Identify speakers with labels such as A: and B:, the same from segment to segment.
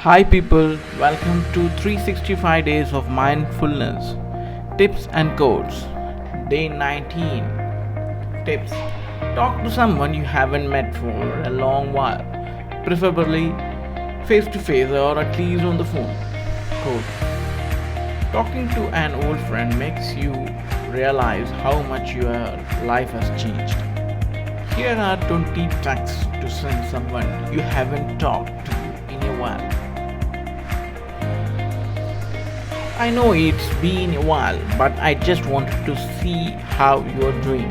A: Hi people, welcome to 365 days of mindfulness. Tips and codes. Day 19. Tips. Talk to someone you haven't met for a long while, preferably face to face or at least on the phone. Code. Talking to an old friend makes you realize how much your life has changed. Here are 20 texts to send someone you haven't talked to in a while. I know it's been a while, but I just wanted to see how you're doing.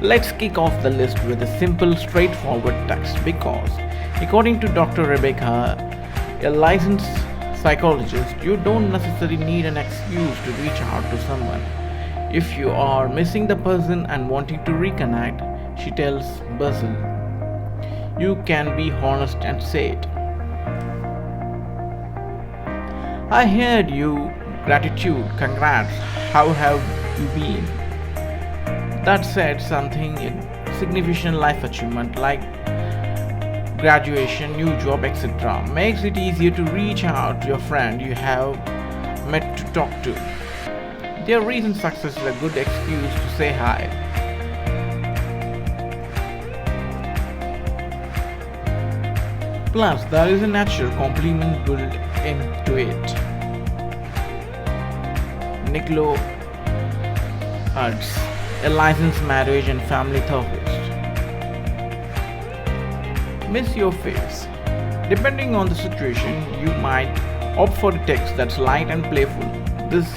A: Let's kick off the list with a simple, straightforward text because, according to Dr. Rebecca, a licensed psychologist, you don't necessarily need an excuse to reach out to someone. If you are missing the person and wanting to reconnect, she tells Basil, you can be honest and say it. I heard you. Gratitude. Congrats. How have you been? That said, something significant life achievement like graduation, new job, etc. makes it easier to reach out to your friend you have met to talk to. Their recent success is a good excuse to say hi. Plus, there is a natural compliment built into it. Niccolo Arts, a licensed marriage and family therapist. Miss your face. Depending on the situation, you might opt for a text that's light and playful. This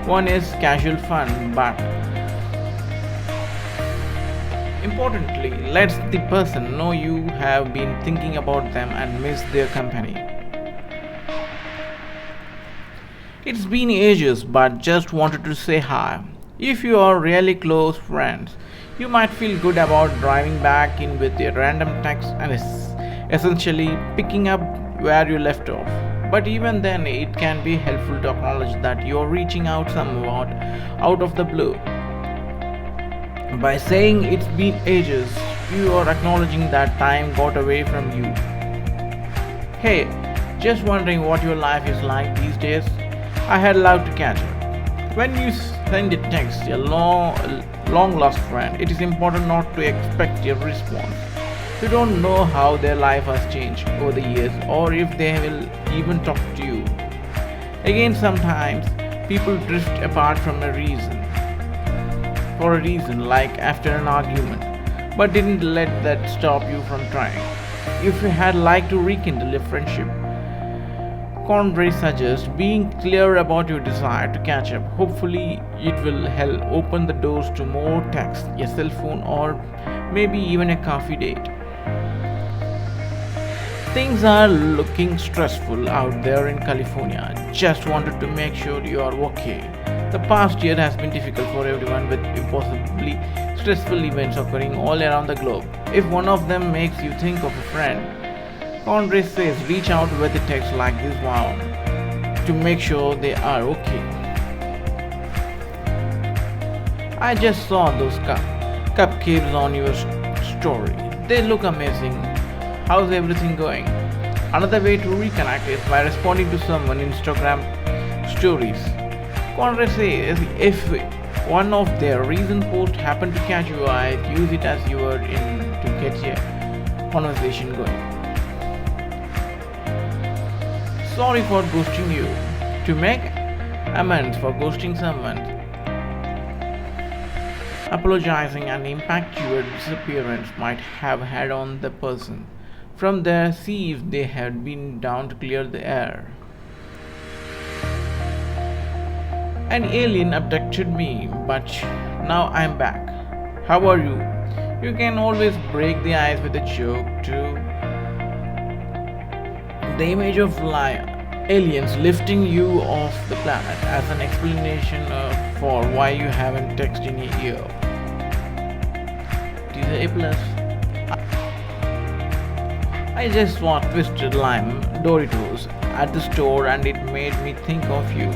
A: one is casual fun, but importantly, lets the person know you have been thinking about them and miss their company. It's been ages, but just wanted to say hi. If you are really close friends, you might feel good about driving back in with a random text and essentially picking up where you left off. But even then, it can be helpful to acknowledge that you're reaching out somewhat out of the blue. By saying it's been ages, you are acknowledging that time got away from you. Hey, just wondering what your life is like these days? I had loved to catch up. When you send a text to a long lost friend, it is important not to expect a response. You don't know how their life has changed over the years or if they will even talk to you. Again, sometimes people drift apart for a reason like after an argument, but didn't let that stop you from trying. If you had liked to rekindle a friendship, Conway suggests being clear about your desire to catch up. Hopefully, it will help open the doors to more text, a cell phone, or maybe even a coffee date. Things are looking stressful out there in California. Just wanted to make sure you are okay. The past year has been difficult for everyone with impossibly stressful events occurring all around the globe. If one of them makes you think of a friend, Conway says reach out with a text like this one to make sure they are okay. I just saw those cupcakes on your story. They look amazing. How's everything going? Another way to reconnect is by responding to someone Instagram stories. Conway says if one of their recent posts happened to catch your eye, use it as you were in to get a conversation going. Sorry for ghosting you. To make amends for ghosting someone, apologizing and impact your disappearance might have had on the person. From there, see if they had been down to clear the air. An alien abducted me, but now I'm back. How are you? You can always break the ice with a joke too. The image of aliens lifting you off the planet as an explanation for why you haven't texted in a year. It is A plus. I just saw Twisted Lime Doritos at the store and it made me think of you.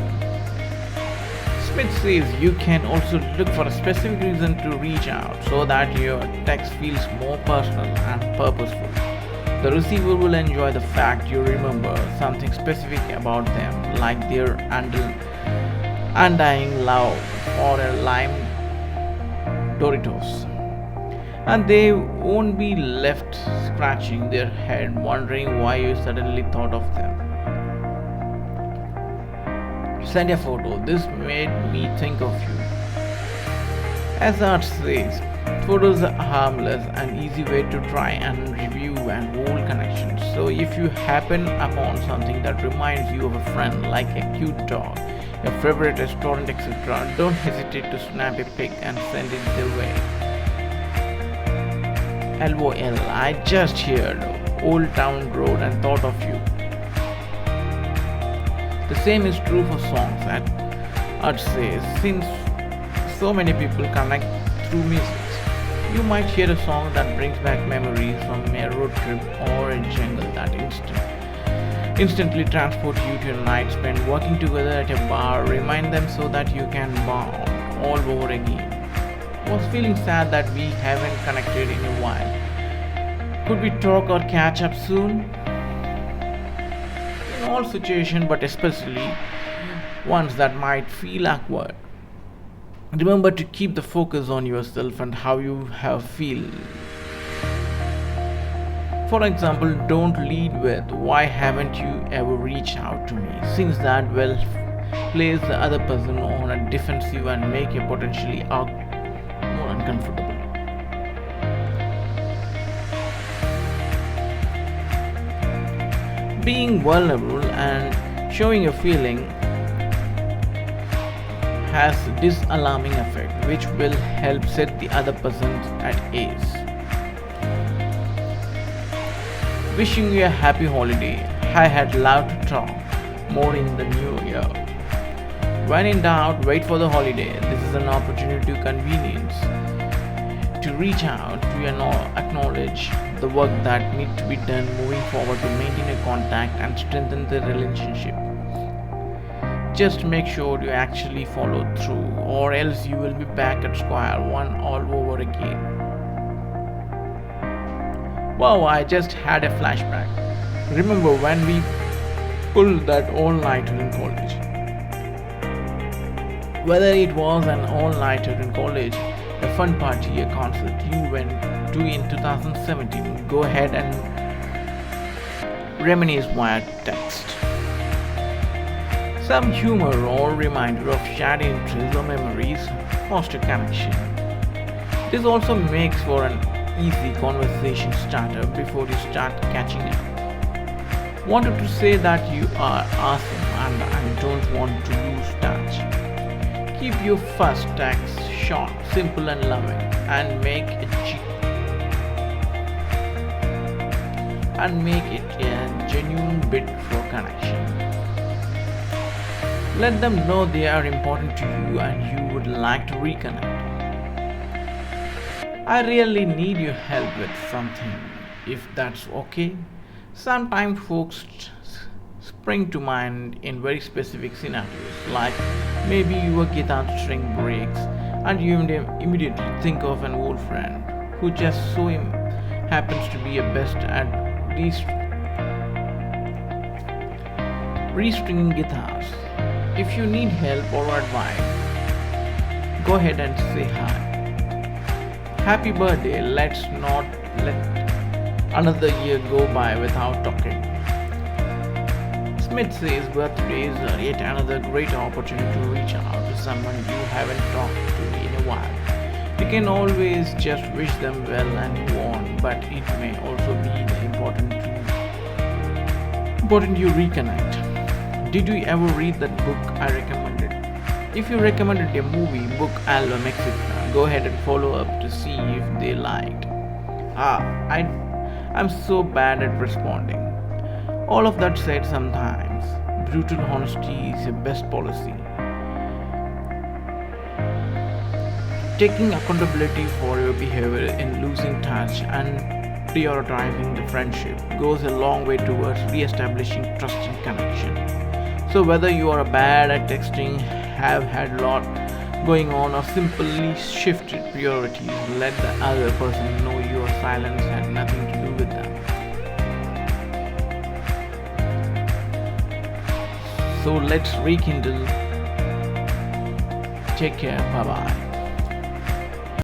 A: Smith says you can also look for a specific reason to reach out so that your text feels more personal and purposeful. The receiver will enjoy the fact you remember something specific about them, like their undying love for a lime Doritos. And they won't be left scratching their head wondering why you suddenly thought of them. Send a photo. This made me think of you. As Art says, photos are harmless and easy way to try and review an old connection. So if you happen upon something that reminds you of a friend, like a cute dog, your favorite restaurant, etc., don't hesitate to snap a pic and send it their way. LOL, I just heard Old Town Road and thought of you. The same is true for songs, and I'd say, since so many people connect through music, you might hear a song that brings back memories from a road trip or a jungle that instantly transport you to a night spent working together at a bar. Remind them so that you can bond all over again. Was feeling sad that we haven't connected in a while. Could we talk or catch up soon? In all situations, but especially ones that might feel awkward, remember to keep the focus on yourself and how you have feel. For example, don't lead with "Why haven't you ever reached out to me?" since that will place the other person on a defensive and make you potentially more uncomfortable. Being vulnerable and showing your feeling has this alarming effect which will help set the other person at ease. Wishing you a happy holiday. I had loved to talk more in the new year. When in doubt, wait for the holiday. This is an opportunity to convenience to reach out to acknowledge the work that needs to be done moving forward to maintain a contact and strengthen the relationship. Just make sure you actually follow through, or else you will be back at square one all over again. Wow, I just had a flashback. Remember when we pulled that all-nighter in college? Whether it was an all-nighter in college, a fun party, a concert you went to in 2017, go ahead and reminisce via text. Some humor or reminder of shared interests or memories foster connection. This also makes for an easy conversation starter before you start catching up. Wanted to say that you are awesome and I don't want to lose touch. Keep your first text short, simple and loving and make it a genuine bit for connection. Let them know they are important to you and you would like to reconnect. I really need your help with something, if that's okay. Sometimes folks spring to mind in very specific scenarios, like maybe your guitar string breaks and you immediately think of an old friend who just so happens to be a best at restringing guitars. If you need help or advice, go ahead and say hi. Happy birthday, let's not let another year go by without talking. Smith says birthdays are yet another great opportunity to reach out to someone you haven't talked to in a while. You can always just wish them well and move on, but it may also be important you reconnect. Did you ever read that book I recommended? If you recommended a movie, book, album, etc., go ahead and follow up to see if they liked. I'm so bad at responding. All of that said, sometimes brutal honesty is your best policy. Taking accountability for your behavior in losing touch and prioritizing the friendship goes a long way towards re-establishing trust and connection. So whether you are bad at texting, have had a lot going on, or simply shifted priorities, let the other person know your silence had nothing to do with them. So let's rekindle. Take care. Bye bye.